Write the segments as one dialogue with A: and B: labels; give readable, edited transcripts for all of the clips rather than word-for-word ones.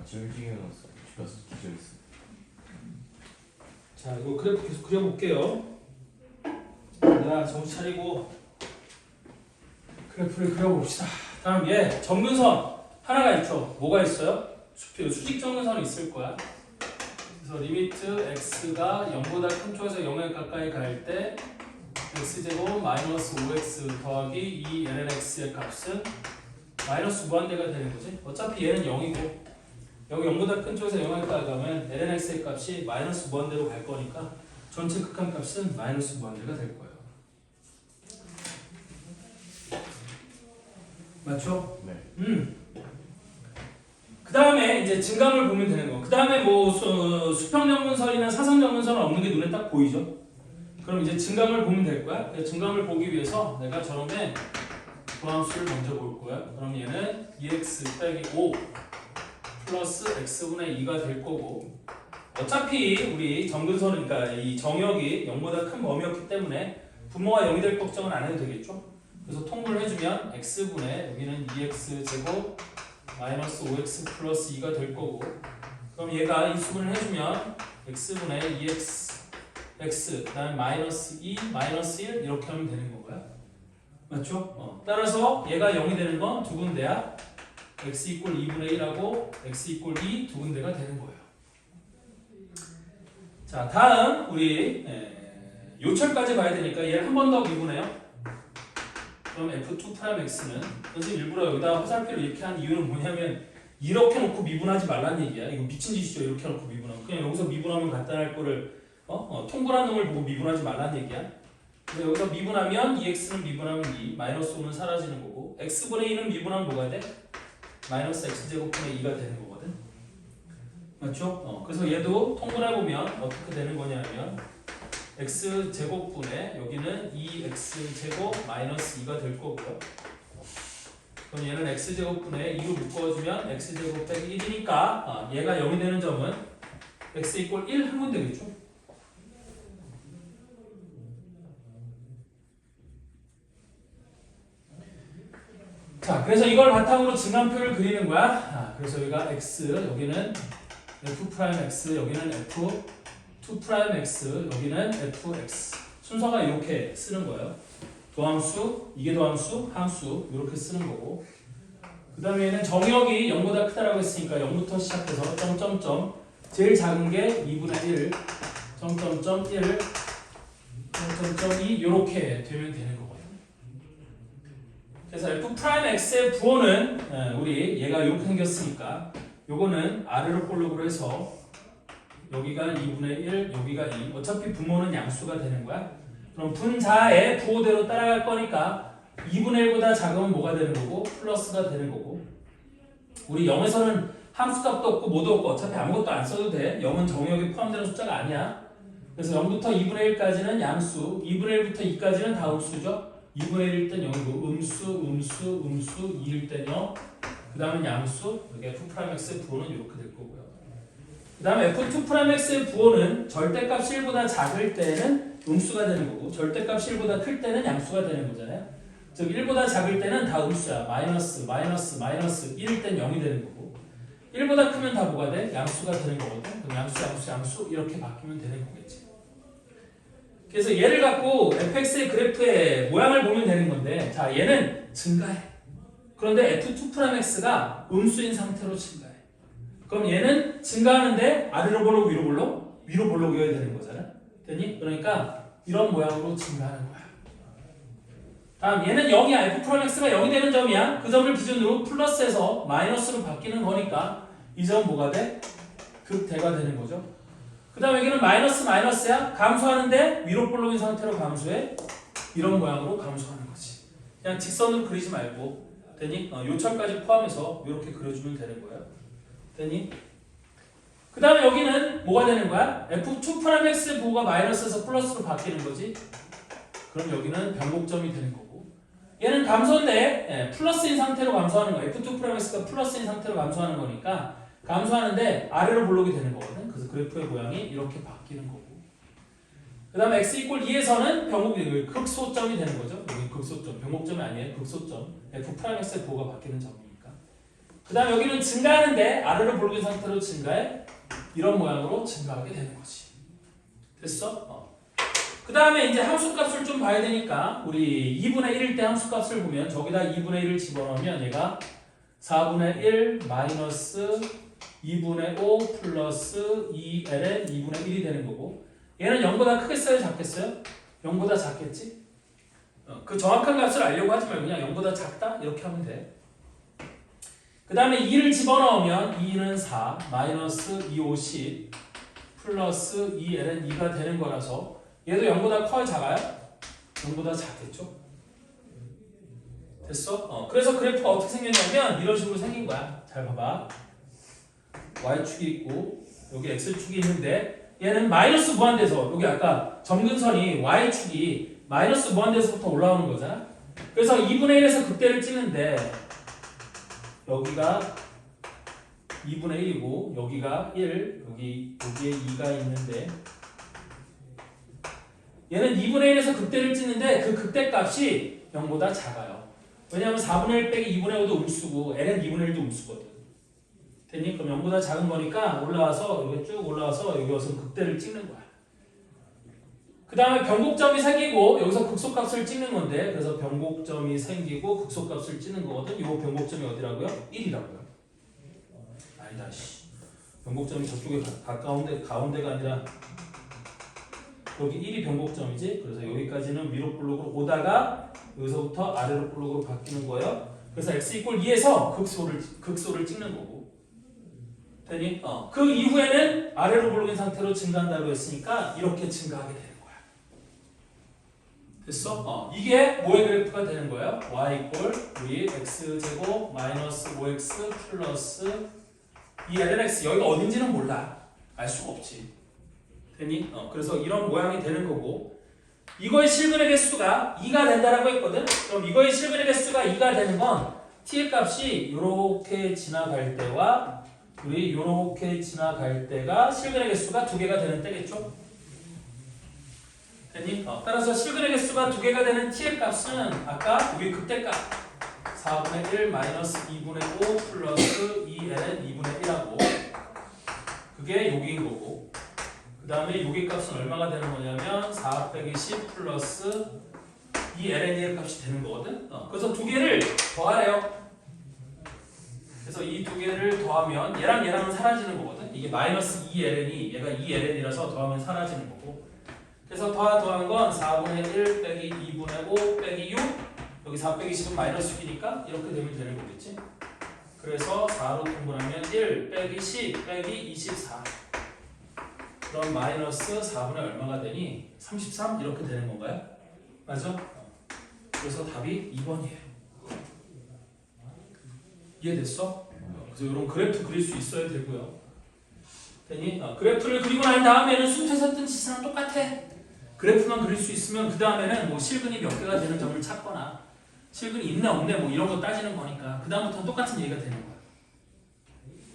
A: 징징해놨어. 집에서 기절했어.
B: 자, 이거 그래프 계속 그려볼게요. 자, 정신 차리고 그래프를 그려봅시다. 다음 얘 정근선 하나가 있죠. 뭐가 있어요? 수직 정근선이 있을 거야. 그래서 리미트 x가 0보다 큰 쪽에서 0에 가까이 갈 때 x제곱 마이너스 5x 더하기 2lnx의 값은 마이너스 무한대가 되는 거지. 어차피 얘는 0이고 여기 0보다 큰 쪽에서 0에 가까이 가면 lnx의 값이 마이너스 무한대로 갈 거니까 전체 극한 값은 마이너스 무한대가 될 거예요. 맞죠?
A: 네.
B: 그 다음에 이제 증감을 보면 되는 거. 그 다음에 뭐 수평정근선이나 사선정근선은 없는 게 눈에 딱 보이죠? 그럼 이제 증감을 보면 될 거야. 증감을 보기 위해서 내가 저놈의 도함수를 먼저 볼 거야. 그럼 얘는 2x 빼기 5 플러스 x분의 2가 될 거고, 어차피 우리 정근선이니까 이 정역이 0보다 큰 범위였기 때문에 분모가 0이 될 걱정은 안 해도 되겠죠? 그래서 통분을 해주면 x분의 여기는 2x 제곱 마이너스 5x 플러스 2가 될 거고, 그럼 얘가 인수분을 해주면 x분의 2x x 그다음에 마이너스 2 마이너스 1 이렇게 하면 되는 건가요? 맞죠? 따라서 얘가 0이 되는 건 두 군데야. x 이꼴 2분의 1하고 x 이꼴 2 두 군데가 되는 거예요. 자, 다음 우리 요철까지 봐야 되니까 얘를 한 번 더 미분해요. 그럼 f2'x는 그래서 일부러 여기다 화살표를 이렇게 한 이유는 뭐냐면 이렇게 놓고 미분하지 말라는 얘기야. 이거 미친 짓이죠. 이렇게 놓고 미분하면 그냥 여기서 미분하면 간단할 거를 통분한 놈을 보고 미분하지 말라는 얘기야. 그래서 여기서 미분하면 2x는 미분하면 2 마이너스 5는 사라지는 거고 x분의 2는 미분하면 뭐가 돼? 마이너스 x제곱분의 2가 되는 거거든. 맞죠? 그래서 얘도 통분해보면 어떻게 되는 거냐면 x제곱분의 여기는 2x제곱 마이너스 2가 될 거고요. 그럼 얘는 x제곱분의 2로 묶어주면 x제곱 빼기 1이니까 얘가 0이 되는 점은 x 이꼴 1 하면 되겠죠? 자, 그래서 이걸 바탕으로 증감표를 그리는 거야. 그래서 여기가 x, 여기는 f'(x), 여기는 f2'x, 여기는 fx. 순서가 이렇게 쓰는 거예요. 도함수, 이게 도함수, 함수 이렇게 쓰는 거고. 그 다음에 얘는 정역이 0보다 크다라고 했으니까 0부터 시작해서 점점점 제일 작은 게 2분의 1, 점점점 1, 점점점 2 이렇게 되면 되는 거거든요. 그래서 f'x의 부호는 우리 얘가 이렇게 생겼으니까 요거는 아래로 볼록으로 해서 여기가 2분의 1, 여기가 2. 어차피 분모는 양수가 되는 거야. 그럼 분자의 부호대로 따라갈 거니까 2분의 1보다 작으면 뭐가 되는 거고 플러스가 되는 거고, 우리 0에서는 함수값도 없고 뭐도 없고 어차피 아무것도 안 써도 돼. 0은 정역에 포함되는 숫자가 아니야. 그래서 0부터 2분의 1까지는 양수, 2분의 1부터 2까지는 다 음수죠. 2분의 1일 땐 0이고 음수 2일 땐 0, 그 다음은 양수, 여기 f'x의 부호는 이렇게 될 거고요. 그 다음에 f2'x의 부호는 절대값 1보다 작을 때는 음수가 되는 거고 절대값 1보다 클 때는 양수가 되는 거잖아요. 즉 1보다 작을 때는 다 음수야. 마이너스 1일 땐 0이 되는 거고 1보다 크면 다 뭐가 돼? 양수가 되는 거거든. 그럼 양수 이렇게 바뀌면 되는 거겠지. 그래서 얘를 갖고 fx의 그래프의 모양을 보면 되는 건데, 자, 얘는 증가해. 그런데 f2'x가 음수인 상태로 증가해. 그럼 얘는 증가하는데 아래로 볼록 위로 볼록? 위로 볼록이어야 되는 거잖아. 됐니? 그러니까 이런 모양으로 증가하는 거야. 다음 얘는 0이야. f'x가 0이 되는 점이야. 그 점을 기준으로 플러스에서 마이너스로 바뀌는 거니까 이 점은 뭐가 돼? 극대가 되는 거죠. 그 다음 여기는 마이너스야. 감소하는데 위로 볼록인 상태로 감소해. 이런 모양으로 감소하는 거지. 그냥 직선으로 그리지 말고. 됐니? 요철까지 포함해서 이렇게 그려주면 되는 거예요. 됐니? 그 다음에 여기는 뭐가 되는 거야? f2'x 부호가 마이너스에서 플러스로 바뀌는 거지. 그럼 여기는 변곡점이 되는 거고, 얘는 감소인데 플러스인 상태로 감소하는 거야. f2'x가 플러스인 상태로 감소하는 거니까 감소하는데 아래로 볼록이 되는 거거든. 그래서 그래프의 모양이 이렇게 바뀌는 거고, 그 다음에 x 이꼴 2에서는 극소점이 되는 거죠. 여기 극소점, 변곡점이 아니에요. 극소점. f'x의 부호가 바뀌는 점이니까 그 다음 여기는 증가하는데 아래로 볼긴 상태로 증가해 이런 모양으로 증가하게 되는 거지. 됐어? 그 다음에 이제 함수값을 좀 봐야 되니까 우리 2분의 1일 때 함수값을 보면 저기다 2분의 1을 집어넣으면 얘가 4분의 1 마이너스 2분의 5 플러스 2ln 2분의 1이 되는 거고 얘는 0보다 크겠어요? 작겠어요? 0보다 작겠지? 그 정확한 값을 알려고 하지 말고 그냥 0보다 작다? 이렇게 하면 돼. 그 다음에 2를 집어넣으면 2는 4 마이너스 2, 5, 10 플러스 2ln 2가 되는 거라서 얘도 0보다 커요? 작아요? 0보다 작겠죠? 됐어? 그래서 그래프가 어떻게 생겼냐면 이런 식으로 생긴 거야. 잘 봐봐. y축이 있고 여기 x축이 있는데 얘는 마이너스 무한대에서 여기 아까 점근선이 y축이 마이너스 무한대에서부터 올라오는 거잖아. 그래서 2분의 1에서 극대를 찍는데 여기가 2분의 1이고 여기가 1 여기에 2가 있는데 얘는 2분의 1에서 극대를 찍는데 그 극대값이 0보다 작아요. 왜냐하면 4분의 1 빼기 2분의 5도 음수고 ln 2분의 1도 음수거든. 됐니? 그럼 0보다 작은 거니까 올라와서 여기 쭉 올라와서 여기 와서 극대를 찍는 거야. 그 다음에 변곡점이 생기고 여기서 극소값을 찍는 건데 그래서 변곡점이 생기고 극소값을 찍는 거거든. 이 변곡점이 어디라고요? 1이라고요. 아니다. 변곡점이 저쪽에 가운데가 아니라 여기 1이 변곡점이지. 그래서 여기까지는 위로 볼록으로 오다가 여기서부터 아래로 볼록으로 바뀌는 거예요. 그래서 x 이퀄 2에서 극소를 찍는 거고. 되니? 그 이후에는 아래로 볼록인 상태로 증가한다고 했으니까 이렇게 증가하게 되는 거야. 됐어? 이게 뭐의 그래프가 되는 거예요? y 이퀄 우리 x제곱 마이너스 5x 플러스 2ln x. 여기가 어딘지는 몰라. 알 수가 없지. 되니? 그래서 이런 모양이 되는 거고 이거의 실근의 개수가 2가 된다라고 했거든? 그럼 이거의 실근의 개수가 2가 되는 건 t의 값이 요렇게 지나갈 때와 우리 요렇게 지나갈 때가 실근의 개수가 2개가 되는 때겠죠? 되니? 따라서 실근의 개수가 2개가 되는 t의 값은 아까 여기 극대값 4분의 1 마이너스 2분의 5 플러스 2ln 2분의 1하고 그게 여기인 거고 그 다음에 여기 값은 얼마가 되는 거냐면 4 빼기 10 플러스 2ln의 값이 되는 거거든. 그래서 2개를 더하래요. 그래서 이 2개를 더하면 얘랑 얘랑은 사라지는 거거든. 이게 마이너스 2ln이 얘가 2ln이라서 더하면 사라지는 거고 그래서 더한 건 4분의 1 빼기 2분의 5 빼기 6 여기 4 빼기 10은 마이너스 6이니까 이렇게 되면 되는 거겠지. 그래서 4로 통분하면 1 빼기 10 빼기 24 그럼 마이너스 4분의 얼마가 되니? 33 이렇게 되는 건가요? 맞아? 그래서 답이 2번이에요. 이해됐어? 그래서 이런 그래프 그릴 수 있어야 되고요. 되니? 그래프를 그리고 난 다음에는 수표에서 했던 짓이랑 똑같아. 그래프만 그릴 수 있으면 그 다음에는 뭐 실근이 몇 개가 되는 점을 찾거나 실근이 있나 없네 뭐 이런 거 따지는 거니까 그 다음부터는 똑같은 얘기가 되는 거야.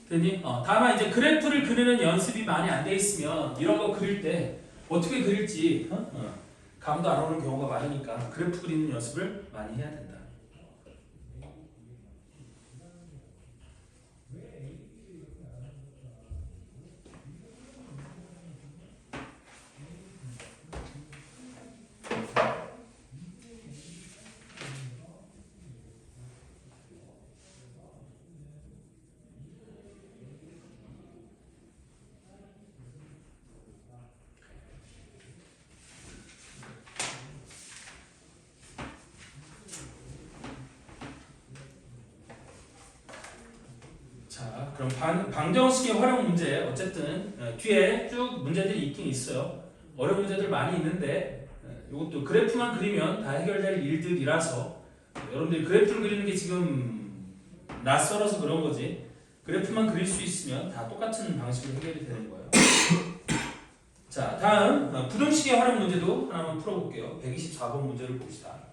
B: 되니? 다만 이제 그래프를 그리는 연습이 많이 안 돼 있으면 이런 거 그릴 때 어떻게 그릴지 감도 안 오는 경우가 많으니까 그래프 그리는 연습을 많이 해야 된다. 자, 그럼 방정식의 활용 문제 어쨌든 뒤에 쭉 문제들이 있긴 있어요. 어려운 문제들 많이 있는데 이것도 그래프만 그리면 다 해결될 일들이라서 여러분들이 그래프를 그리는 게 지금 낯설어서 그런 거지 그래프만 그릴 수 있으면 다 똑같은 방식으로 해결이 되는 거예요. 자, 다음 부등식의 활용 문제도 하나만 풀어볼게요. 124번 문제를 봅시다.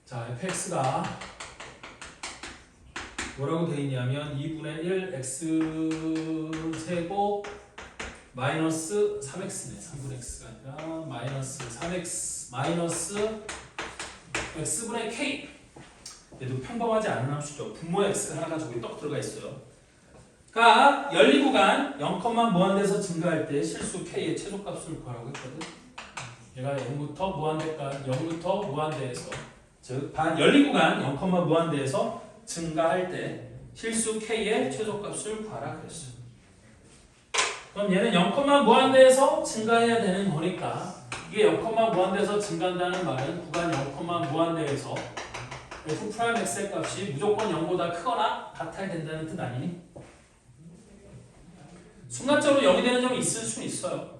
B: 자, fx가 뭐라고 돼 있냐면 2분의 1 x제곱 마이너스 3x네. 3분의 x가 아니라 마이너스 3x 마이너스 x분의 k. 얘도 평범하지 않은 함수죠. 분모의 x가 하나가 저기 떡 들어가 있어요. 가 열린 구간 0, 무한대에서 증가할 때 실수 k의 최소값을 구하라고 했거든. 얘가 0부터 무한대에서 즉 열린 구간 0, 무한대에서 증가할 때 실수 k의 최소값을 구하라 그랬어요. 그럼 얘는 0, 무한대에서 증가해야 되는 거니까 이게 0, 무한대에서 증가한다는 말은 구간 0, 무한대에서 f'x의 값이 무조건 0보다 크거나 같아야 된다는 뜻 아니니? 순간적으로 0이 되는 점이 있을 수는 있어요.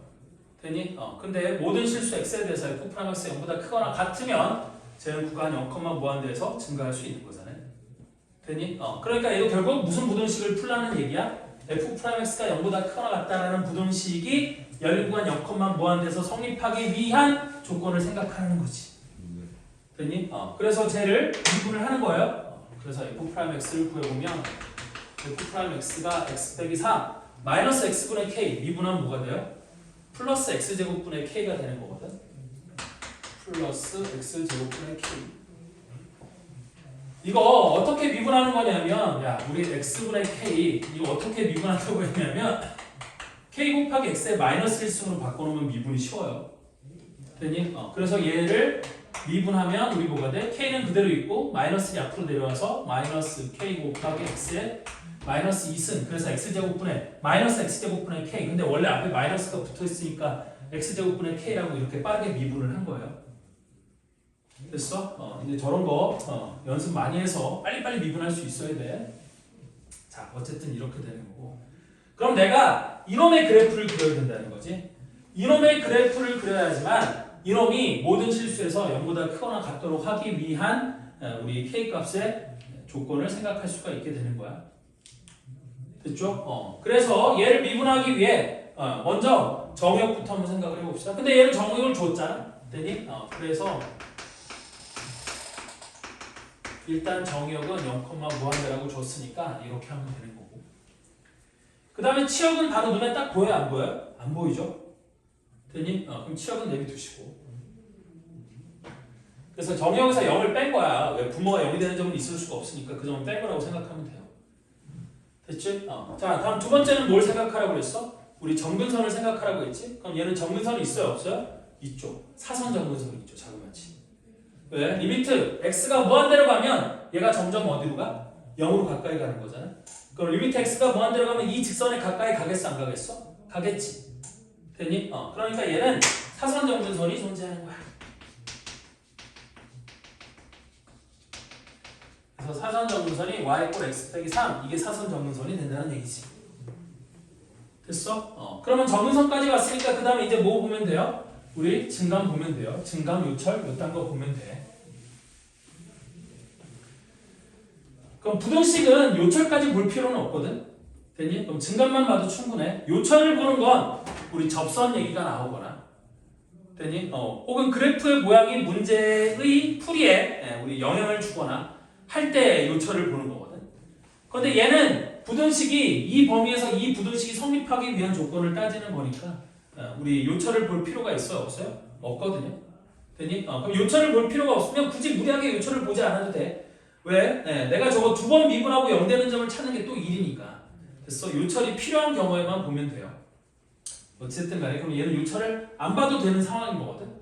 B: 되니? 근데 모든 실수 x에 대해서 f'x가 0보다 크거나 같으면 쟤는 구간 0, 무한대에서 증가할 수 있는 거잖아요. 되니? 그러니까 얘도 결국 무슨 부등식을 풀라는 얘기야? f'x가 0보다 크거나 같다라는 부등식이 열린 구간 0, 무한대에서 성립하기 위한 조건을 생각하는 거지. 되니? 그래서 쟤를 미분을 하는 거예요. 그래서 f'x를 구해보면 f'x가 x 빼기 3 마이너스 x분의 k 미분하면 뭐가 돼요? 플러스 x제곱분의 k가 되는 거거든. 플러스 x제곱분의 k. 이거 어떻게 미분하는 거냐면 야 우리 x분의 k 이거 어떻게 미분한다고 했냐면 k 곱하기 x의 마이너스 1승으로 바꿔놓으면 미분이 쉬워요. 되니? 그래서 얘를 미분하면 우리 뭐가 돼? k는 그대로 있고 마이너스 앞으로 내려와서 마이너스 k 곱하기 x의 마이너스 2승. 그래서 x제곱분의 마이너스 x제곱분의 k. 근데 원래 앞에 마이너스가 붙어있으니까 x제곱분의 k라고 이렇게 빠르게 미분을 한 거예요. 됐어? 이제 저런 거 연습 많이 해서 빨리빨리 미분할 수 있어야 돼. 자, 어쨌든 이렇게 되는 거고. 그럼 내가 이놈의 그래프를 그려야 된다는 거지. 이놈의 그래프를 그려야지만 이놈이 모든 실수에서 0보다 크거나 같도록 하기 위한 우리 k값의 조건을 생각할 수가 있게 되는 거야. 됐죠? 그래서 얘를 미분하기 위해 먼저 정역부터 한번 생각을 해봅시다. 근데 얘는 정역을 줬잖아. 되니? 그래서 일단 정역은 0, 무한대라고 줬으니까 이렇게 하면 되는 거고. 그 다음에 치역은 바로 눈에 딱 보여요? 안 보여요? 안 보이죠? 되니? 그럼 치역은 내비두시고. 그래서 정역에서 0을 뺀 거야. 왜 분모가 0이 되는 점은 있을 수가 없으니까 그 점은 뺀 거라고 생각하면 돼요. 됐지? 자, 다음 두 번째는 뭘 생각하라고 그랬어? 우리 정근선을 생각하라고 했지? 그럼 얘는 정근선이 있어요? 없어요? 있죠. 사선 정근선이 있죠. 자그마치. 왜? 리미트 x가 무한대로 가면 얘가 점점 어디로 가? 0으로 가까이 가는 거잖아. 그럼 리미트 x가 무한대로 가면 이 직선에 가까이 가겠어? 안 가겠어? 가겠지. 되니? 그러니까 얘는 사선 정근선이 존재하는 거야. 그래서 사선 정근선이 y = x 빼기 3 이게 사선 정근선이 된다는 얘기지. 됐어? 그러면 정근선까지 왔으니까 그 다음에 이제 뭐 보면 돼요? 우리 증감 보면 돼요. 증감, 요철, 요딴 거 보면 돼. 그럼 부등식은 요철까지 볼 필요는 없거든. 되니? 그럼 증감만 봐도 충분해. 요철을 보는 건 우리 접선 얘기가 나오거나 되니? 혹은 그래프의 모양이 문제의 풀이에 우리 영향을 주거나 할 때 요철을 보는 거거든. 그런데 얘는 부등식이 이 범위에서 이 부등식이 성립하기 위한 조건을 따지는 거니까 우리 요철을 볼 필요가 있어요? 없어요? 없거든요. 되니? 그럼 요철을 볼 필요가 없으면 굳이 무리하게 요철을 보지 않아도 돼. 왜? 내가 저거 두 번 미분하고 0 되는 점을 찾는 게 또 일이니까. 됐어? 요철이 필요한 경우에만 보면 돼요. 어쨌든 간에 그럼 얘는 요철을 안 봐도 되는 상황인 거거든.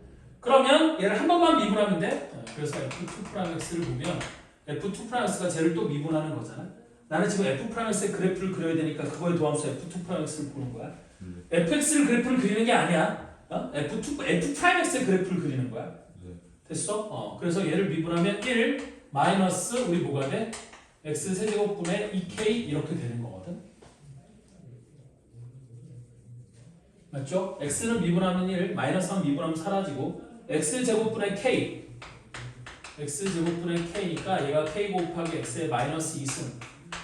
B: 그러면 얘를 한 번만 미분하면 돼. 그래서 f2'x를 보면 f2'x가 쟤를 또 미분하는 거잖아. 나는 지금 f''x의 그래프를 그려야 되니까 그거의 도함수 f2'x를 보는 거야. fx를 그래프를 그리는 게 아니야. f'x의 그래프를 그리는 거야. 됐어? 그래서 얘를 미분하면 1 마이너스 우리 뭐가 돼? x 세제곱분의 2k 이렇게 되는 거거든. 맞죠? x는 미분하면 1, 마이너스 3 미분하면 사라지고 x제곱분의 k x제곱분의 k니까 얘가 k 곱하기 x의 마이너스 2승.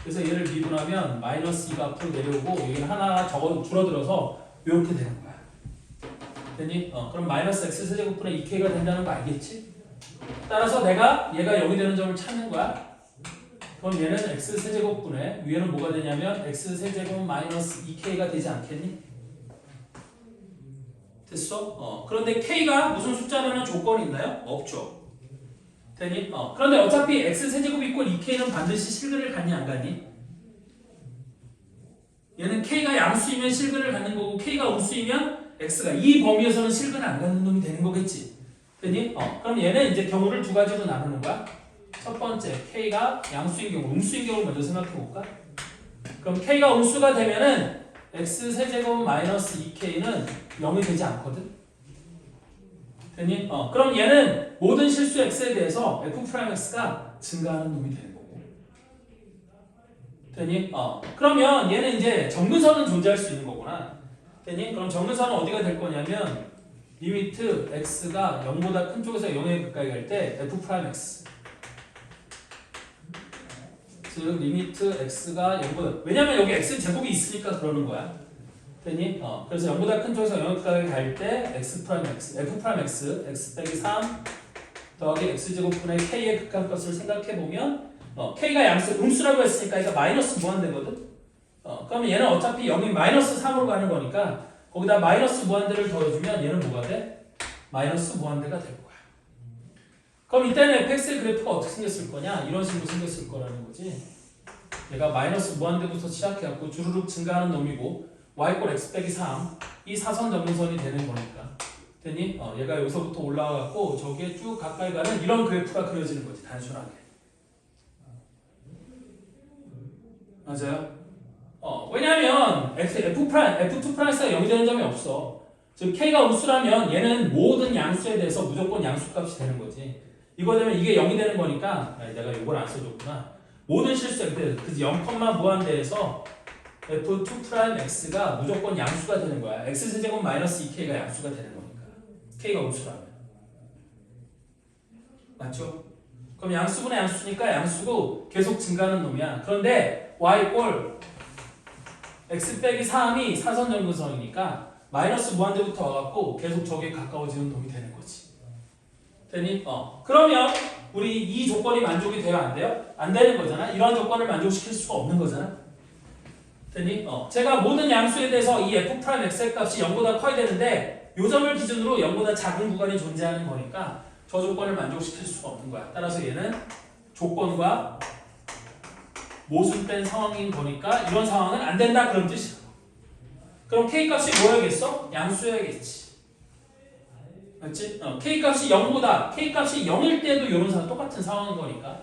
B: 그래서 얘를 미분하면 마이너스 2가 앞으로 내려오고 여기는 하나 줄어들어서 이렇게 되는 거야. 되니? 그럼 마이너스 x 세제곱분의 2k가 된다는 거 알겠지? 따라서 내가 얘가 0이 되는 점을 찾는 거야. 그럼 얘는 x 세제곱분의 위에는 뭐가 되냐면 x 세제곱 마이너스 2k가 되지 않겠니? 됐어? 그런데 k가 무슨 숫자라는 조건이 있나요? 없죠. 되니? 그런데 어차피 x 세제곱 이꼴 2k는 반드시 실근을 갖니 안 갖니? 얘는 k가 양수이면 실근을 갖는 거고 k가 음수이면 x가 이 범위에서는 실근을 안 갖는 놈이 되는 거겠지. 되니? 그럼 얘는 이제 경우를 두 가지로 나누는 거야. 첫 번째, k가 양수인 경우, 음수인 경우를 먼저 생각해 볼까? 그럼 k가 음수가 되면은 x 세제곱 마이너스 2k는 0이 되지 않거든? 되니? 그럼 얘는 모든 실수 x에 대해서 f'x가 증가하는 놈이 되는 거고. 되니? 그러면 얘는 이제 정근선은 존재할 수 있는 거구나. 되니? 그럼 정근선은 어디가 될 거냐면 리미트 x가 0보다 큰 쪽에서 0에 가까이 갈 때 f'x 즉 리미트 x가 0보다 왜냐면 여기 x 제곱이 있으니까 그러는 거야. 되니? 그래서 0보다 큰 쪽에서 0에 가까이 갈 때 x'x f'x x 빼기 3 더하기 x제곱분의 k의 극한값을 생각해보면 k가 양수 음수라고 했으니까 이거 마이너스 무한대거든. 그러면 얘는 어차피 0이 마이너스 3으로 가는 거니까 거기다 마이너스 무한대를 더해주면 얘는 뭐가 돼? 마이너스 무한대가 될 거야. 그럼 이때는 fx의 그래프가 어떻게 생겼을 거냐? 이런 식으로 생겼을 거라는 거지. 얘가 마이너스 무한대부터 시작해갖고 주르륵 증가하는 놈이고 y = x 빼기 3 이 사선 점근선이 되는 거니까. 되니? 얘가 여기서부터 올라와갖고 저기에 쭉 가까이 가는 이런 그래프가 그려지는 거지. 단순하게. 맞아요? 왜냐하면 f2'가 0이 되는 점이 없어. 즉 k가 음수라면 얘는 모든 양수에 대해서 무조건 양수값이 되는 거지. 이거 되면 이게 0이 되는 거니까 내가 이걸 안 써줬구나. 모든 실수에 그래서 0, 무한대에서 f2'x가 무조건 양수가 되는 거야. x세제곱 마이너스 2k가 양수가 되는 거니까. k가 음수라면. 맞죠? 그럼 양수분의 양수니까 양수고 계속 증가하는 놈이야. 그런데 y 꼴 x 빼기 3이 사선 점근선이니까 마이너스 무한대부터 와갖고 계속 저기에 가까워지는 놈이 되는 거지. 되니? 그러면 우리 이 조건이 만족이 돼요? 안 돼요? 안 되는 거잖아. 이러한 조건을 만족시킬 수가 없는 거잖아. 되니? 제가 모든 양수에 대해서 이 f'x의 값이 0보다 커야 되는데 요 점을 기준으로 0보다 작은 구간이 존재하는 거니까 저 조건을 만족시킬 수가 없는 거야. 따라서 얘는 조건과 모순된 상황인 거니까 이런 상황은 안 된다 그런 뜻이야. 그럼 k값이 뭐야겠어? 양수여야겠지. 맞지? k값이 0보다 k값이 0일 때도 이런 상황 똑같은 상황인 거니까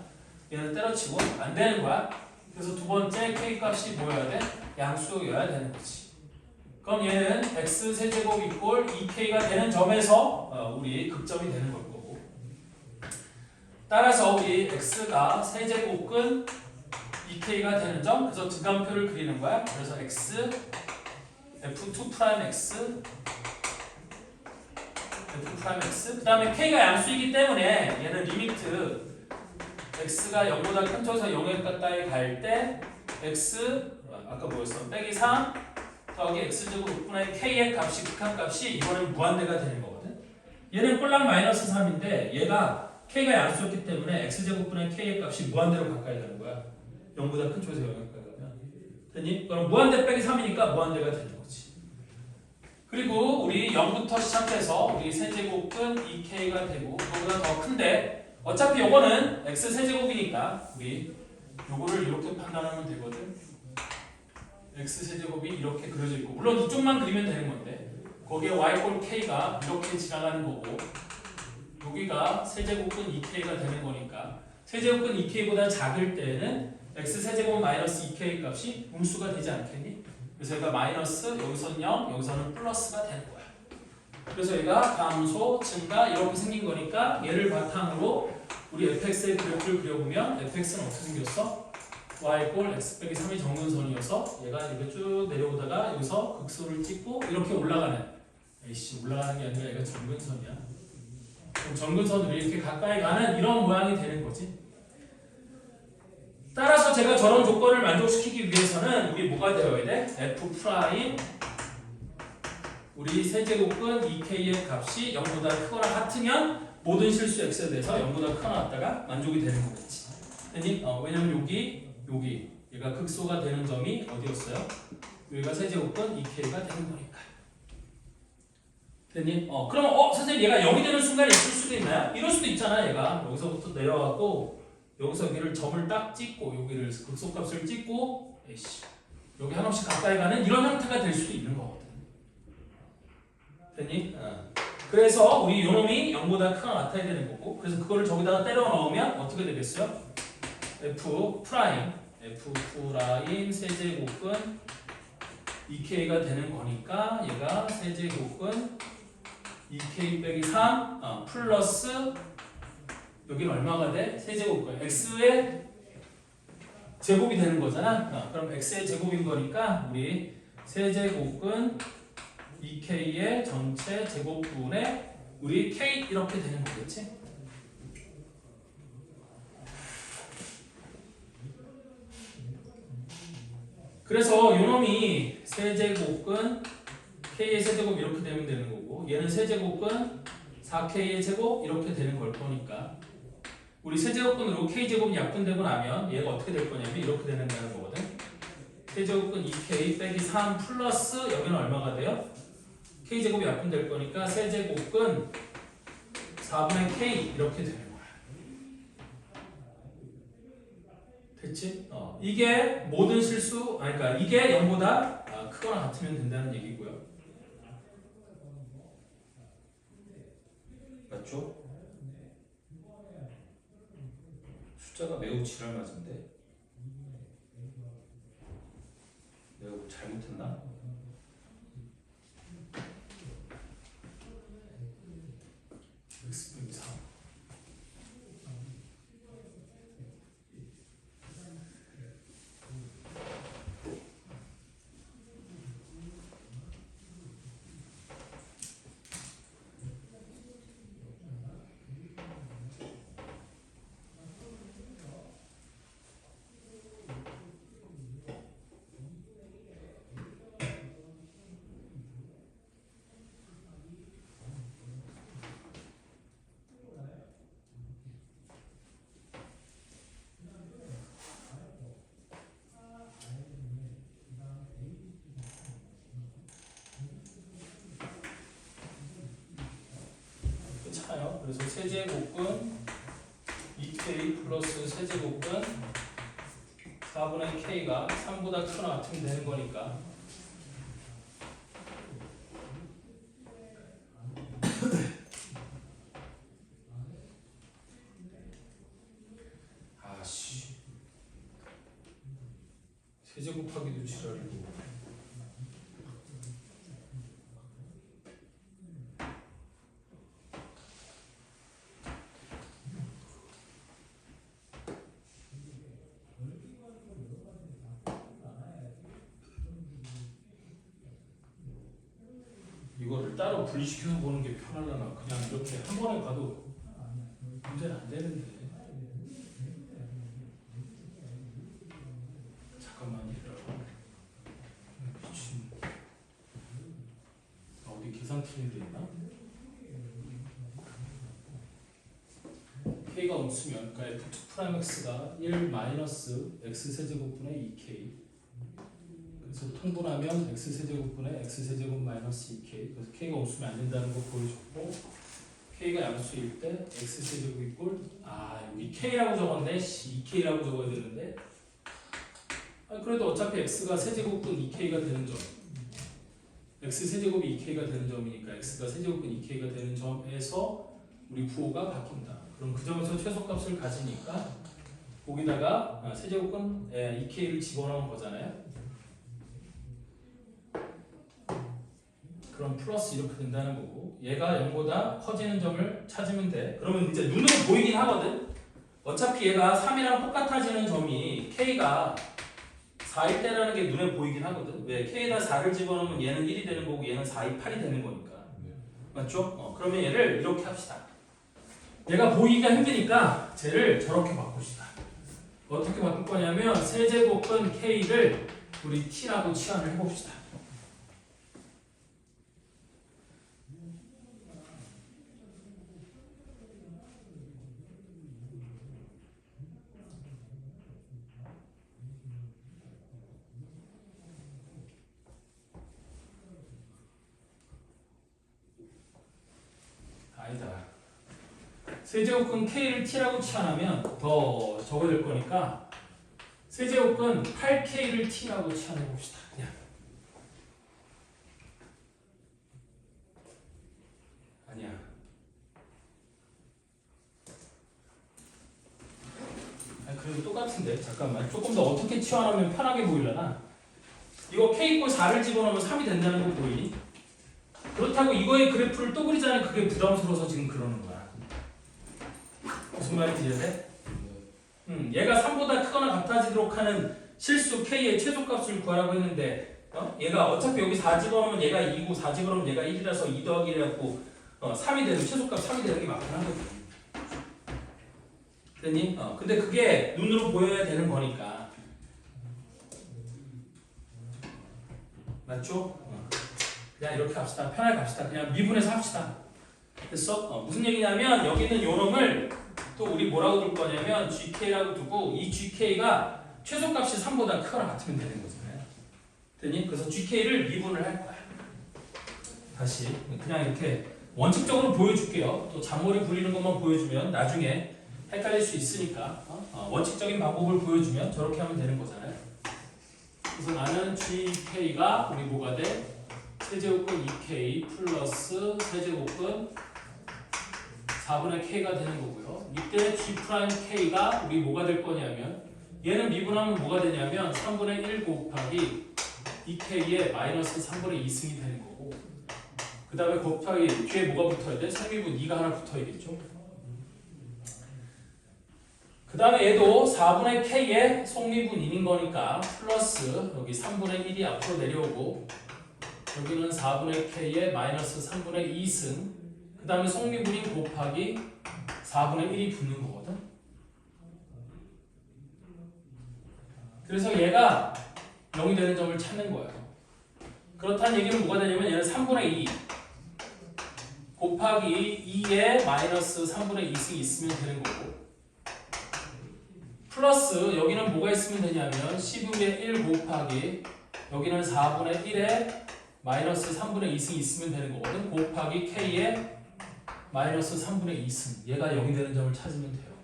B: 얘는 때려치고 안 되는 거야. 그래서 두 번째 k값이 뭐여야 돼? 양수여야 되는 거지. 그럼 얘는 x 세제곱 이꼴 2k가 되는 점에서 우리 극점이 되는 걸 거고. 따라서 우리 x가 세제곱근 2k가 되는 점, 그래서 증감표를 그리는 거야. 그래서 x f2'x 그 다음에 k가 양수이기 때문에 얘는 리미트 x가 0보다 큰 쪽에서 0에 가까이 갈 때 x 아까 뭐였어? 빼기 3 더하기 x제곱 6분의 k의 값이 극한값이 이거는 무한대가 되는 거거든. 얘는 꼴랑 마이너스 3인데 얘가 k가 양수였기 때문에 x제곱분의 k의 값이 무한대로 가까이 가는 거야. 0보다 큰 쪽에서 0에 가까이 가면 되니? 그럼 무한대 빼기 3이니까 무한대가 되는 거지. 그리고 우리 0부터 시작해서 우리 세제곱은 2k가 되고 그거보다 더 큰데 어차피 요거는 x 세제곱이니까 우리 요거를 이렇게 판단하면 되거든. x 세제곱이 이렇게 그려져 있고 물론 이쪽만 그리면 되는 건데 거기에 y 꼴 k가 이렇게 지나가는 거고 여기가 세제곱은 2k가 되는 거니까 세제곱은 2k보다 작을 때는 x 세제곱 마이너스 2k 값이 음수가 되지 않겠니? 그래서 얘가 마이너스 여기서는 0 여기서는 플러스가 되는 거야. 그래서 얘가 감소 증가 이렇게 생긴 거니까 얘를 바탕으로 우리 fx의 그래프를 그려보면 fx는 어떻게 생겼어? y 꼴 x 빼기 3이 정근선이어서 얘가 이렇게 쭉 내려오다가 여기서 극소를 찍고 이렇게 올라가는 에이씨 올라가는 게 아니라 얘가 정근선이야. 그럼 정근선으로 이렇게 가까이 가는 이런 모양이 되는 거지. 따라서 제가 저런 조건을 만족시키기 위해서는 우리 뭐가 되어야 돼? f 프라임 우리 세제곱근 2k의 값이 0보다 크거나 같으면 모든 실수 x에 대해서 0보다 크거나 같다가 만족이 되는 거겠지. 됐니? 왜냐면 여기 얘가 극소가 되는 점이 어디였어요? 여기가 세제곱근 2K가 되는 거니까. 됐니? 그럼 선생님 얘가 0이 되는 순간에 있을 수도 있나요? 이럴 수도 있잖아. 얘가 여기서부터 내려가고 여기서 여기를 점을 딱 찍고 여기를 극소값을 찍고 여기 한없이 가까이 가는 이런 형태가 될 수도 있는 거거든. 됐니? 그래서 우리 요놈이 0보다 크거나 같아야 되는 거고, 그래서 그거를 저기다가 때려 넣으면 어떻게 되겠어요? F 프라임 세제곱근 2K가 되는 거니까 얘가 세제곱근 2K 빼기 3 플러스 여기는 얼마가 돼? 세제곱근 x의 제곱이 되는 거잖아. 그럼 x의 제곱인 거니까 우리 세제곱근 2K의 전체 제곱분의 우리 K 이렇게 되는 거겠지? 그래서 요놈이 세제곱근 K의 세제곱 이렇게 되면 되는 거고, 얘는 세제곱근 4K의 제곱 이렇게 되는 걸 거니까 우리 세제곱근으로 K제곱이 약분되고 나면 얘가 어떻게 될 거냐면 이렇게 되는다는 거거든. 세제곱근 2K 빼기 3 플러스 여기는 얼마가 돼요? K제곱이 약분될 거니까 세제곱근 4분의 K 이렇게 되는 거야. 됐지? 이게 모든 실수, 그러니까 이게 0보다 크거나 같으면 된다는 얘기고요. 맞죠? 숫자가 매우 지랄맞은데? 내가 뭐 잘못했나? X 빼기 4 차요. 그래서 세제곱근 2K 플러스 세제곱근 4분의 K가 3보다 크거나 같으면 되는 거니까 세제곱하기도 지랄이고 이거를 따로 분리시켜서 보는 게 편하려나? 그냥 이렇게 한 번에 봐도 문제는 안 되는데. 잠깐만 기다려. 미친. 어디 계산 틀린 데 있나? K가 없으면 그러니까 F2'X가 1 마이너스 X세제곱분의 2K, 그래서 통분하면 X세제곱분의 X세제곱 마이너스 2K, 그래서 K가 없으면 안 된다는 거 보여줬고, K가 양수일 때 X세제곱 이꼴 여기 K라고 적었네. 2K라고 적어야 되는데 그래도 어차피 X가 세제곱분 2K가 되는 점, X세제곱이 2K가 되는 점이니까 X가 세제곱분 2K가 되는 점에서 우리 부호가 바뀐다. 그럼 그 점에서 최소값을 가지니까 거기다가 세제곱근 2K를 집어넣은 거잖아요. 그럼 플러스 이렇게 된다는 거고, 얘가 0보다 커지는 점을 찾으면 돼. 그러면 이제 눈으로 보이긴 하거든. 어차피 얘가 3이랑 똑같아지는 점이 K가 4일 때라는 게 눈에 보이긴 하거든. 왜? K에다 4를 집어넣으면 얘는 1이 되는 거고 얘는 4, 2, 8이 되는 거니까. 맞죠? 그러면 얘를 이렇게 합시다. 얘가 보이기가 힘드니까 쟤를 저렇게 바꿉시다. 어떻게 바꿀 거냐면 세제곱근 K를 우리 T라고 치환을 해봅시다. 세제곱근 K를 T라고 치환하면 더 적어질 거니까 세제곱근 8K를 T라고 치환해 봅시다. 그냥. 아니야. 아니, 그래도 똑같은데. 잠깐만. 조금 더 어떻게 치환하면 편하게 보이려나? 이거 K 꼴 4를 집어넣으면 3이 된다는 거 보이니? 그렇다고 이거의 그래프를 또 그리자니 그게 부담스러워서 지금 그러는 거야. 무슨 말인지 이해돼? 얘가 3보다 크거나 같아지도록 하는 실수 K의 최소값을 구하라고 했는데 얘가 어차피 여기 4 집어넣으면 얘가 2고 4 집어넣으면 얘가 1이라서 2 더하기 1이라고 3이 되는 최소값 3이 되는 게 맞긴 한 거지. 됐니? 근데 그게 눈으로 보여야 되는 거니까. 맞죠? 그냥 이렇게 합시다. 편하게 갑시다. 그냥 미분해서 합시다. 됐어? 무슨 얘기냐면 여기 있는 요놈을 또 우리 뭐라고 둘 거냐면 GK라고 두고 이 GK가 최소값이 3보다 크거나 같으면 되는 거잖아요. 됐니? 그래서 GK를 미분을 할 거야. 다시 그냥 이렇게 원칙적으로 보여줄게요. 또 잔머리 부리는 것만 보여주면 나중에 헷갈릴 수 있으니까 원칙적인 방법을 보여주면 저렇게 하면 되는 거잖아요. 그래서 나는 GK가 우리 뭐가 돼? 세제곱근 2K 플러스 세제곱근 4분의 K가 되는 거고요. 이때 G'K가 우리 뭐가 될 거냐면 얘는 미분하면 뭐가 되냐면 3분의 1 곱하기 2K에 마이너스 3분의 2승이 되는 거고 그 다음에 곱하기 뒤에 뭐가 붙어야 돼? 성미분 2가 하나 붙어야겠죠. 그 다음에 얘도 4분의 K의 속미분 1인 거니까 플러스 여기 3분의 1이 앞으로 내려오고 여기는 4분의 K의 마이너스 3분의 2승 그 다음에 속미분이 곱하기 4분의 1이 붙는 거거든. 그래서 얘가 0이 되는 점을 찾는 거예요. 그렇다는 얘기는 뭐가 되냐면 얘는 3분의 2 곱하기 2에 마이너스 3분의 2승이 있으면 되는 거고 플러스 여기는 뭐가 있으면 되냐면 12분의 1 곱하기 여기는 4분의 1에 마이너스 3분의 2승이 있으면 되는 거거든. 곱하기 K에 마이너스 3분의 2승 얘가 0이 되는 점을 찾으면 돼요.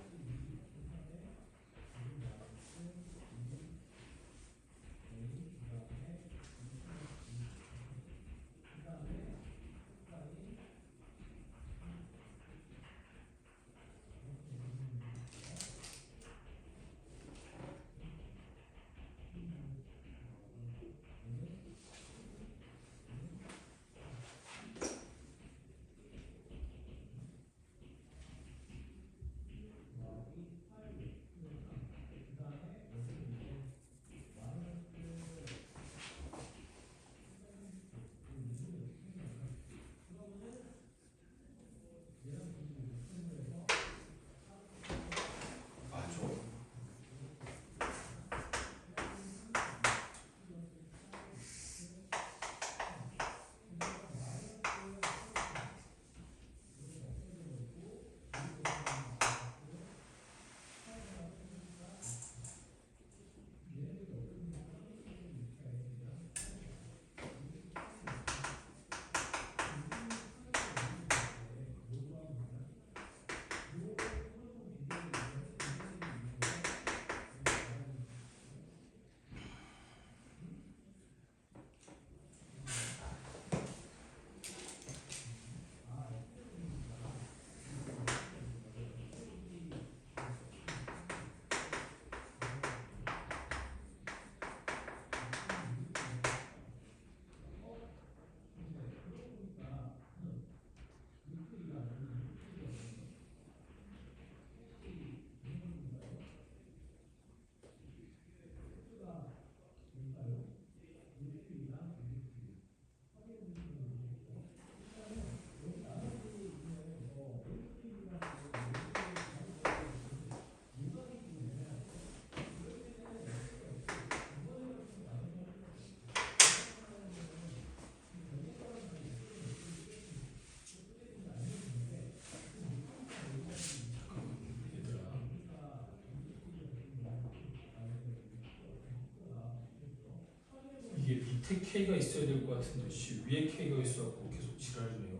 B: 밑에 K가 있어야 될 것 같은데 위에 K가 있어갖고 계속 지랄이네요.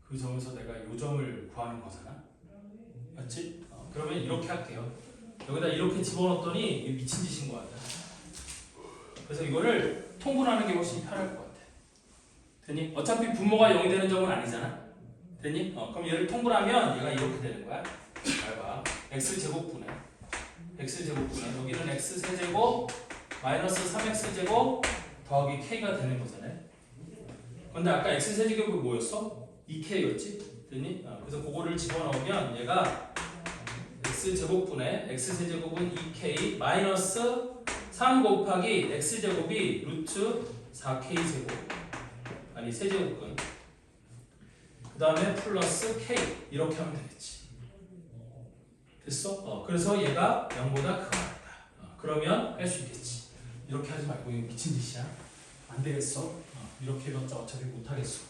B: 그 점에서 내가 요 점을 구하는 거잖아. 맞지? 그러면 이렇게 할게요. 여기다 이렇게 집어넣었더니 이게 미친 짓인 것 같아. 그래서 이거를 통분하는 게 훨씬 편할 것 같아. 되니? 어차피 분모가 0이 되는 점은 아니잖아. 되니? 그럼 얘를 통분하면 얘가 이렇게 되는 거야. 잘 봐. x제곱분에 여기는 x세제곱 마이너스 3x제곱 더하기 k가 되는 거잖아요. 근데 아까 x세제곱이 뭐였어? 2k였지? 되니? 그래서 그거를 집어넣으면 얘가 x제곱분에 x세제곱은 2k 마이너스 3 곱하기 x제곱이 루트 4k제곱 아니 세제곱근 그 다음에 플러스 k 이렇게 하면 되겠지. 됐어? 그래서 얘가 0보다 크다. 그러면 할 수 있겠지. 이렇게 하지 말고 이거 미친 짓이야. 안 되겠어. 이렇게 해봤자 어차피 못하겠어.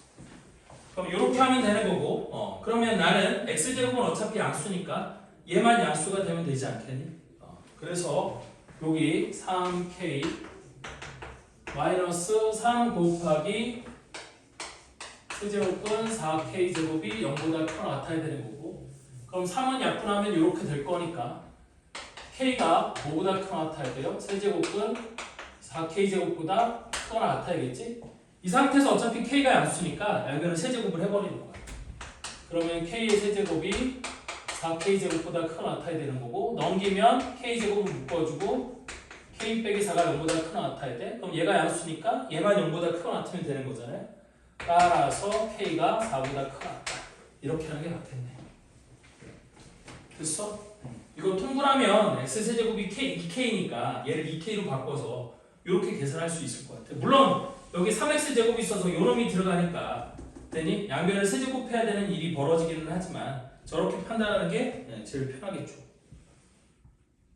B: 그럼 이렇게 하면 되는 거고 그러면 나는 x제곱은 어차피 양수니까 얘만 양수가 되면 되지 않겠니? 그래서 여기 3k 마이너스 3 곱하기 세제곱은 4k 제곱이 0보다 크거나 같아야 되는 거고 그럼 3은 약분하면 이렇게 될 거니까 k가 5보다 크거나 같아야 돼요. 세제곱은 4k 제곱보다 크거나 같아야겠지? 이 상태에서 어차피 k가 양수니까 여기는 세제곱을 해버리는 거야. 그러면 k의 세제곱이 4k 제곱보다 크거나 같아야 되는 거고 넘기면 k 제곱을 묶어주고 k 빼기 4가 0보다 크거나 같아야 돼. 그럼 얘가 양수니까 얘만 0보다 크거나 같으면 되는 거잖아요. 따라서 k가 4보다 크거나 같다. 이렇게 하는 게 맞겠네. 됐어? 이거 통분하면 x세제곱이 2k니까 얘를 2k로 바꿔서 이렇게 계산할 수 있을 것 같아. 물론 여기 3x제곱이 있어서 요놈이 들어가니까 되니 양변을 세제곱해야 되는 일이 벌어지기는 하지만 저렇게 판단하는 게 제일 편하겠죠.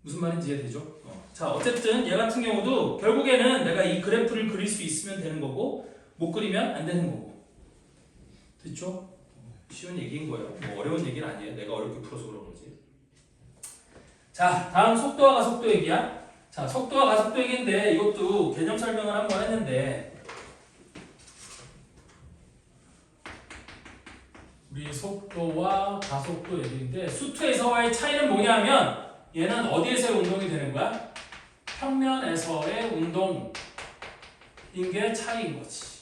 B: 무슨 말인지 이해되죠? 자 어쨌든 얘 같은 경우도 결국에는 내가 이 그래프를 그릴 수 있으면 되는 거고 못 그리면 안 되는 거고. 됐죠? 쉬운 얘기인 거예요. 뭐 어려운 얘기는 아니에요. 내가 어렵게 풀어서 그런 거지. 자 다음 속도와 가속도 얘기야. 자 속도와 가속도 얘기인데 이것도 개념 설명을 한번 했는데 우리 속도와 가속도 얘기인데 수투에서와의 차이는 뭐냐면 얘는 어디에서의 운동이 되는 거야? 평면에서의 운동인 게 차이인 거지.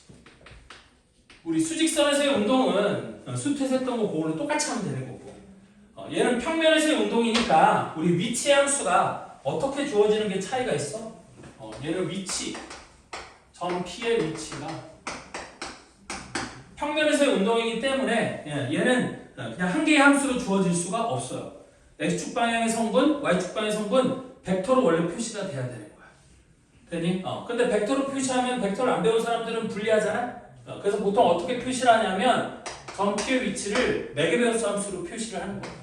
B: 우리 수직선에서의 운동은 수투에서 했던 거 그거는 똑같이 하면 되는 거고 얘는 평면에서의 운동이니까 우리 위치의 함수가 어떻게 주어지는 게 차이가 있어? 얘는 위치 점 P의 위치가 평면에서의 운동이기 때문에 얘는 그냥 한 개의 함수로 주어질 수가 없어요. x축 방향의 성분, y축 방향의 성분 벡터로 원래 표시가 돼야 되는 거야. 되니? 근데 벡터로 표시하면 벡터를 안 배운 사람들은 불리하잖아. 그래서 보통 어떻게 표시를 하냐면 점 P의 위치를 매개변수 함수로 표시를 하는 거예요.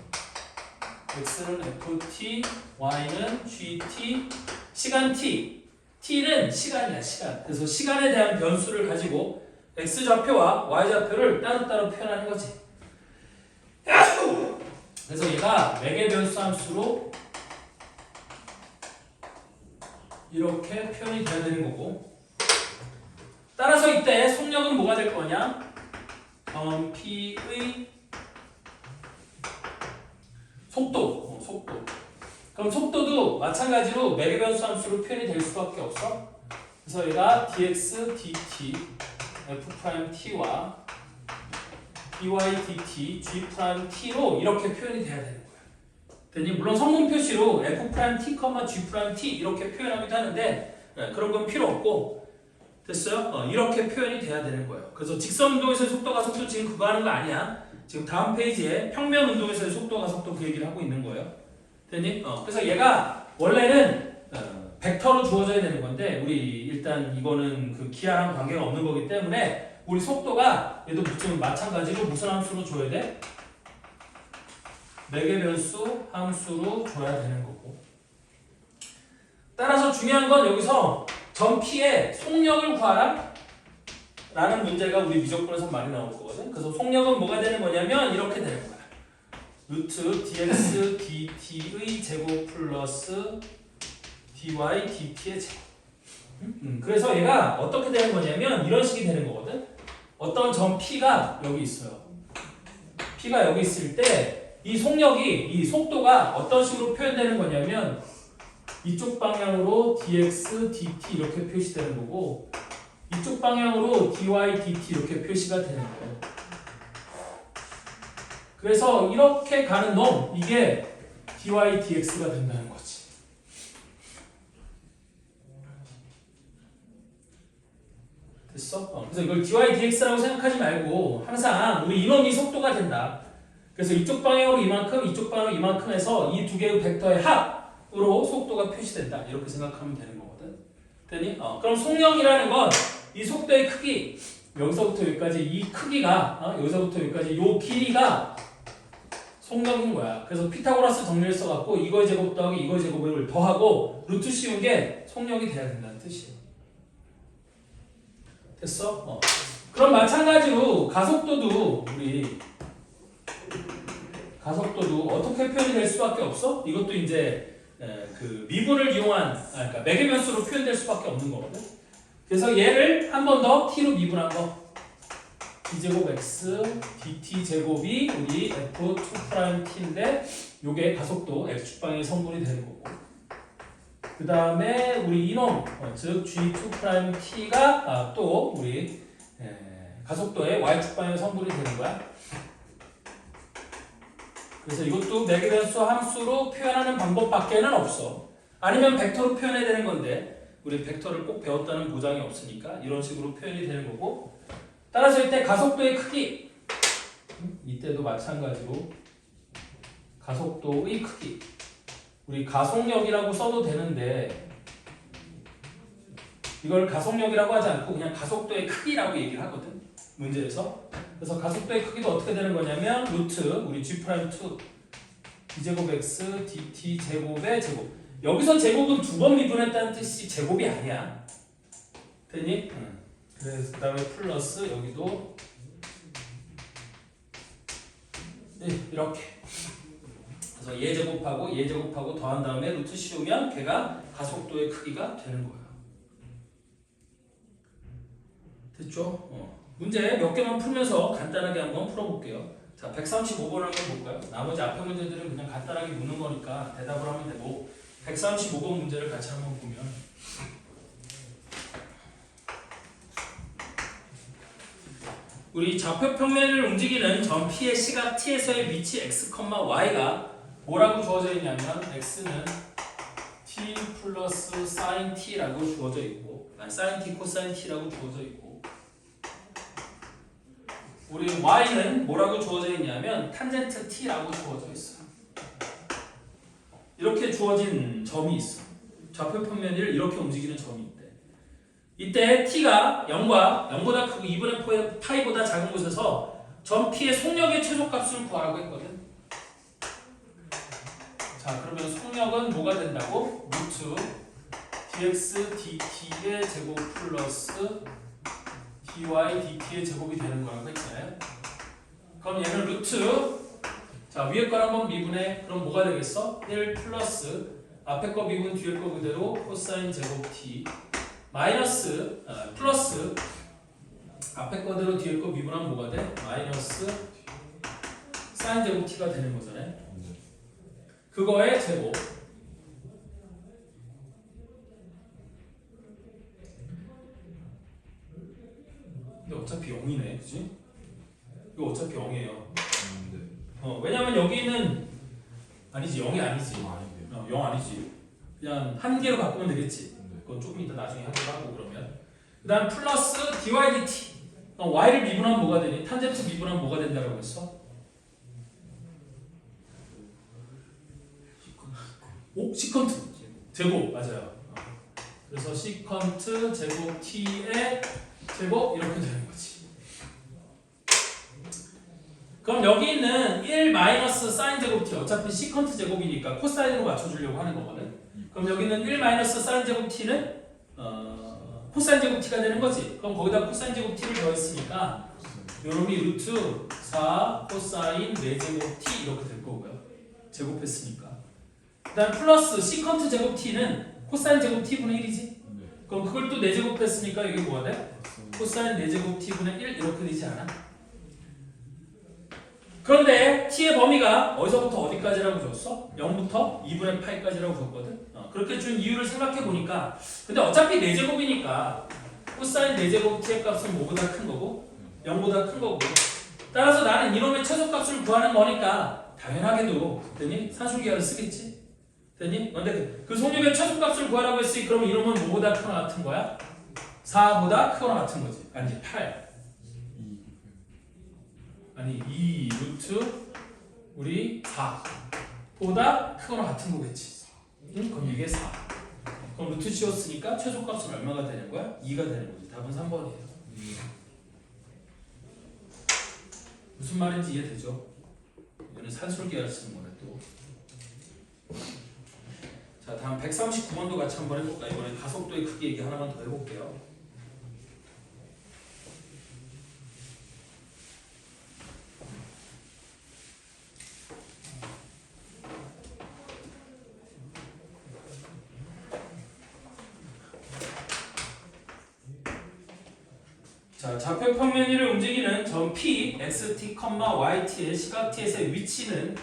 B: x는 ft, y는 gt, 시간 t. t는 시간이야, 시간. 그래서 시간에 대한 변수를 가지고 x좌표와 y좌표를 따로따로 표현하는 거지. 그래서 얘가 매개변수 함수로 이렇게 표현이 돼야 되는 거고 따라서 이때 속력은 뭐가 될 거냐? 점 P의 속도. 그럼 속도도 마찬가지로 매개변수 함수로 표현이 될 수밖에 없어. 그래서 얘가 dx, dt, f't와 dy, dt, g't로 이렇게 표현이 돼야 되는 거야. 되니 물론 성분 표시로 f't, g' 이렇게 표현하기도 하는데 그런 건 필요 없고 됐어요? 이렇게 표현이 돼야 되는 거예요. 그래서 직선 운동에서의 속도 가속도 지금 그거 하는 거 아니야. 지금 다음 페이지에 평면 운동에서의 속도 가속도 그 얘기를 하고 있는 거예요. 되니? 그래서 얘가 원래는 벡터로 주어져야 되는 건데 우리 일단 이거는 그 기하랑 관계가 없는 거기 때문에 우리 속도가 얘도 지금 마찬가지로 무슨 함수로 줘야 돼? 매개변수 함수로 줘야 되는 거고 따라서 중요한 건 여기서 점 P의 속력을 구하라 라는 문제가 우리 미적분에서 많이 나올 거거든. 그래서 속력은 뭐가 되는 거냐면 이렇게 되는 거야. 루트 dx dt의 제곱 플러스 dy dt의 제곱. 그래서 얘가 어떻게 되는 거냐면 이런 식이 되는 거거든. 어떤 점 P가 여기 있어요. t가 여기 있을 때 이 속력이 이 속도가 어떤 식으로 표현되는 거냐면 이쪽 방향으로 dx, dt 이렇게 표시되는 거고 이쪽 방향으로 dy, dt 이렇게 표시가 되는 거예요. 그래서 이렇게 가는 놈 이게 dy, dx가 된다는 거지. 됐어? 그래서 이걸 dy, dx라고 생각하지 말고 항상 우리 이놈이 속도가 된다. 그래서 이쪽 방향으로 이만큼, 이쪽 방향으로 이만큼 해서 이 두 개의 벡터의 합으로 속도가 표시된다. 이렇게 생각하면 되는 거거든. 되니? 그럼 속력이라는 건 이 속도의 크기, 여기서부터 여기까지 이 크기가, 여기서부터 여기까지 이 길이가 속력인 거야. 그래서 피타고라스 정리를 써갖고 이거의 제곱 더하기 이거의 제곱을 더하고 루트 씌운 게 속력이 돼야 된다는 뜻이에요. 됐어? 그럼 마찬가지로 가속도도 어떻게 표현이 될 수밖에 없어? 이것도 이제 그 미분을 이용한 그러니까 매개 변수로 표현될 수밖에 없는 거거든. 그래서 얘를 한 번 더 t로 미분한 거 d제곱 x dt 제곱이 우리 f2't인데 요게 가속도 x축방의 성분이 되는 거고 그 다음에 우리 이놈 즉 g2't가 또 우리 가속도의 y축방의 성분이 되는 거야. 그래서 이것도 매개변수 함수로 표현하는 방법밖에는 없어. 아니면 벡터로 표현해야 되는 건데 우리 벡터를 꼭 배웠다는 보장이 없으니까 이런 식으로 표현이 되는 거고 따라서 이때 가속도의 크기 이때도 마찬가지로 가속도의 크기 우리 가속력이라고 써도 되는데 이걸 가속력이라고 하지 않고 그냥 가속도의 크기라고 얘기를 하거든 문제에서. 그래서 가속도의 크기도 어떻게 되는 거냐면 루트 우리 g'2 d제곱 x dt 제곱의 제곱 여기서 제곱은 두 번 미분했다는 뜻이 제곱이 아니야. 되니? 그래서 그 다음에 플러스 여기도 이렇게 그래서 얘 제곱하고 더한 다음에 루트 씌우면 걔가 가속도의 크기가 되는 거예요. 됐죠? 문제 몇 개만 풀면서 간단하게 한번 풀어볼게요. 자, 135번 한번 볼까요? 나머지 앞에 문제들은 그냥 간단하게 묻는 거니까 대답을 하면 되고 135번 문제를 같이 한번 보면 우리 좌표 평면을 움직이는 점 P의 시각 T에서의 위치 x, y가 뭐라고 주어져 있냐면 x는 t 플러스 sin t라고 주어져 있고 sin t, cosine t라고 주어져 있고 우리 y는 뭐라고 주어져 있냐면 탄젠트 t라고 주어져 있어. 이렇게 주어진 점이 있어. 좌표 평면을 이렇게 움직이는 점이 있대. 이때 t가 0보다 크고 2분의 파이보다 작은 곳에서 점 P의 속력의 최소값을 구하라고 했거든. 자, 그러면 속력은 뭐가 된다고? 루트 dx dt의 제곱 플러스 dy dt의 제곱이 되는 거라고 했잖아요. 그럼 얘는 루트 자 위에 걸 한번 미분해. 그럼 뭐가 되겠어? 1 플러스 앞에 거 미분 뒤에 거 그대로 코사인 제곱 t 마이너스 플러스 앞에 거대로 뒤에 거 미분하면 뭐가 돼? 마이너스 사인 제곱 t가 되는 거잖아요. 그거의 제곱 근데 어차피 0이네, 그치? 이거 어차피 0이에요. 왜냐면 여기는 아니지, 0이 아니지. 0 아니지. 그냥 한 개로 바꾸면 되겠지. 그건 조금 이따 나중에 하고 그러면. 그 다음 플러스 dy dt. y를 미분하면 뭐가 되니? 탄젠트 미분하면 뭐가 된다고 했어? 오? 시컨트 제곱 맞아요. 그래서 시컨트 제곱 t의 제곱 이렇게 되는 거지. 그럼 여기 있는 1 마이너스 사인 제곱 t 어차피 시컨트 제곱이니까 코사인으로 맞춰주려고 하는 거거든. 그럼 여기 있는 1 마이너스 사인 제곱 t는 코사인 제곱 t가 되는 거지. 그럼 거기다 코사인 제곱 t를 더했으니까 요놈이 루트 4 코사인 4제곱 t 이렇게 될 거고요. 제곱했으니까. 그 다음 플러스 시컨트 제곱 t는 코사인 제곱 t분의 1이지. 그럼 그걸 또 4제곱했으니까 이게 뭐가 돼? 코사인 4제곱 t분의 1 이렇게 되지 않아? 그런데 t의 범위가 어디서부터 어디까지라고 줬어? 0부터 2분의 파이까지라고 줬거든. 그렇게 준 이유를 생각해 보니까 근데 어차피 4제곱이니까 코사인 4제곱 t의 값은 뭐보다 큰 거고 0보다 큰 거고 따라서 나는 이놈의 최소값을 구하는 거니까 당연하게도 됐니? 산술기하를 쓰겠지. 됐니? 근데 그 속력의 최소값을 구하라고 했으니 그러면 이놈은 뭐보다 크거나 같은 거야? 4보다 크거나 같은 거지. 아니지 8 아니 2 루트 우리 4보다 크거나 같은 거겠지. 응? 그럼 이게 4 그럼 루트 씌웠으니까 최소값은 얼마가 되는 거야? 2가 되는 거지. 답은 3번이에요. 무슨 말인지 이해되죠? 이거는 산술기하를 쓰는 거네 또. 자 다음 139번도 같이 한번 해볼까? 이번엔 가속도의 크기 얘기 하나만 더 해볼게요. 자, 좌표 평면 위를 움직이는 점 P, xt, yt의 시각 t의 위치는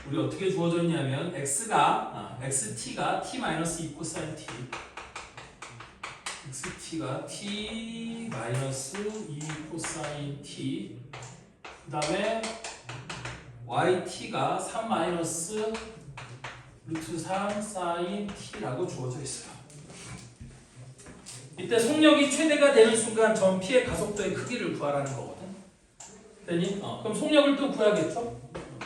B: 우리 어떻게 주어져 있냐면 xt가 t-2 코사인 t xt가 t-2 코사인 t 그 다음에 yt가 3 루트 3 사인 t라고 주어져 있어요. 이때 속력이 최대가 되는 순간 점 P의 가속도의 크기를 구하라는 거거든. 되니? 그럼 속력을 또 구해야겠죠?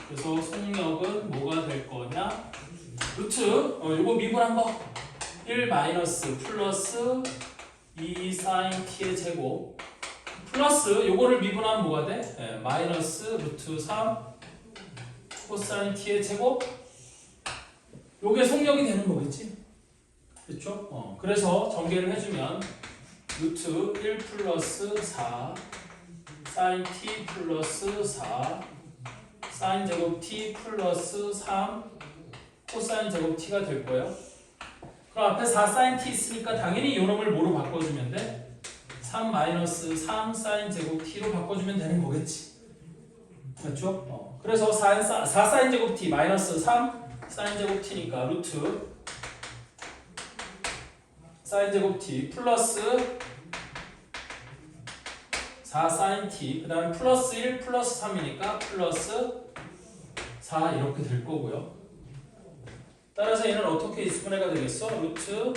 B: 그래서 속력은 뭐가 될 거냐? 루트 요거 미분한 거 1 마이너스 플러스 2 사인 t의 제곱 플러스 요거를 미분하면 뭐가 돼? 마이너스 루트 3 코사인 t의 제곱 요게 속력이 되는 거겠지? 그렇죠? 그래서 전개를 해주면 루트 1 플러스 4 사인 t 플러스 4 사인 제곱 t 플러스 3 코사인 제곱 t가 될 거예요. 그럼 앞에 4 사인 t 있으니까 당연히 이 놈을 뭐로 바꿔주면 돼? 3 마이너스 3 사인 제곱 t로 바꿔주면 되는 거겠지. 그렇죠? 그래서 4 사인 제곱 t 마이너스 3 사인 제곱 t니까 루트 사인 제곱 t 플러스 4 사인 t 그 다음에 플러스 1 플러스 3이니까 플러스 4 이렇게 될 거고요. 따라서 얘는 어떻게 이수분해가 되겠어? 루트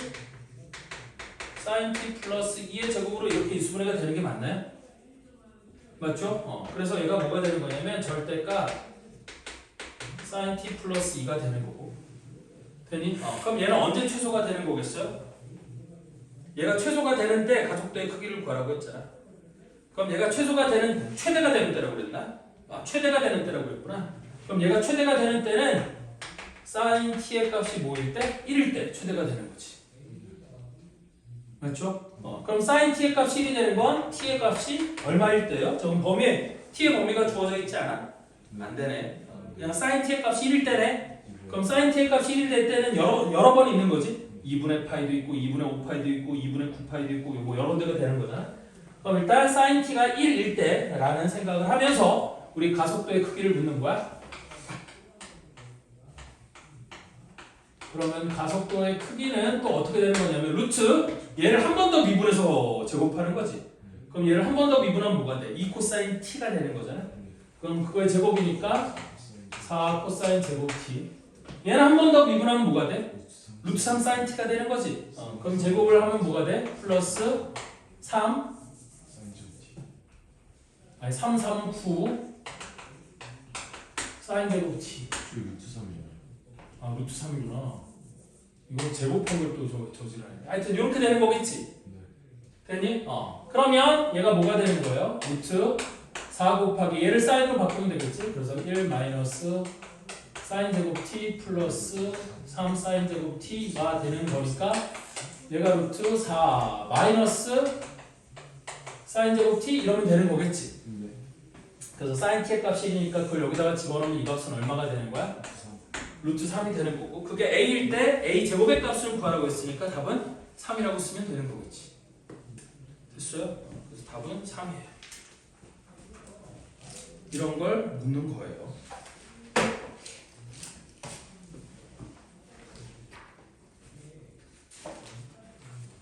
B: 사인 t 플러스 2의 제곱으로 이렇게 이수분해가 되는 게 맞나요? 맞죠? 그래서 얘가 뭐가 되는 거냐면 절대값 사인 t 플러스 2가 되는 거고 되니? 그럼 얘는 언제 최소가 되는 거겠어요? 얘가 최소가 되는데 가속도의 크기를 구하라고 했잖아. 그럼 얘가 최대가 되는 때라고 그랬나? 최대가 되는 때라고 그랬구나. 그럼 얘가 최대가 되는 때는 사인 t의 값이 뭐일 때? 1일 때 최대가 되는 거지. 맞죠? 그럼 사인 t의 값이 1이 되는 건 t의 값이 얼마일 때요? 저건 t의 범위가 주어져 있지 않아? 안 되네. 그냥 사인 t의 값이 1일 때네. 그럼 사인 t의 값이 1일 될 때는 여러 번 있는 거지. 2분의 파이도 있고 2분의 5파이도 있고 2분의 9파이도 있고 뭐 여러 대가 되는 거잖아. 그럼 일단 sin t가 1일 때라는 생각을 하면서 우리 가속도의 크기를 묻는 거야. 그러면 가속도의 크기는 또 어떻게 되는 거냐면 루트 얘를 한 번 더 미분해서 제곱하는 거지. 그럼 얘를 한 번 더 미분하면 뭐가 돼? 2 코사인 t가 되는 거잖아. 그럼 그거의 제곱이니까 4 코사인 제곱 t. 얘는 한 번 더 미분하면 뭐가 돼? 루트 3 사인 t가 되는 거지. 그럼 제곱을 하면 뭐가 돼? 플러스 3 아니 3, 3, 9 사인 제곱 t.
A: 루트 3이야.
B: 아 루트 3이구나. 이거 제곱한 걸 또 저지라네. 하여튼 이렇게 되는 거겠지. 됐니? 그러면 얘가 뭐가 되는 거예요? 루트 4 곱하기 얘를 사인으로 바꾸면 되겠지. 그래서 1 마이너스 사인 제곱 t 플러스 3 사인 제곱 t가 되는 거니까 얘가 루트 4 마이너스 사인 제곱 t 이러면 되는 거겠지. 그래서 사인 t의 값이 1이니까 그걸 여기다가 집어넣으면 이 값은 얼마가 되는 거야? 루트 3이 되는 거고 그게 a일 때 a 제곱의 값을 구하라고 했으니까 답은 3이라고 쓰면 되는 거겠지. 됐어요? 그래서 답은 3이에요. 이런 걸 묻는 거예요.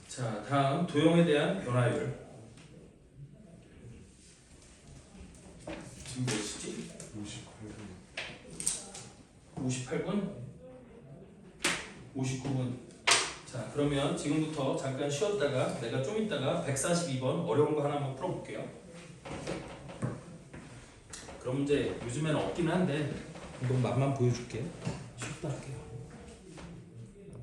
B: 자, 다음 도형에 대한 변화율. 지금 몇 시지? 58분? 59분. 자, 그러면 지금부터 잠깐 쉬었다가 내가 좀 있다가 142번 어려운 거 하나만 풀어볼게요. 그럼 문제 요즘에는 없긴 한데 운동 맛만 보여줄게. 쉬었다 할게요.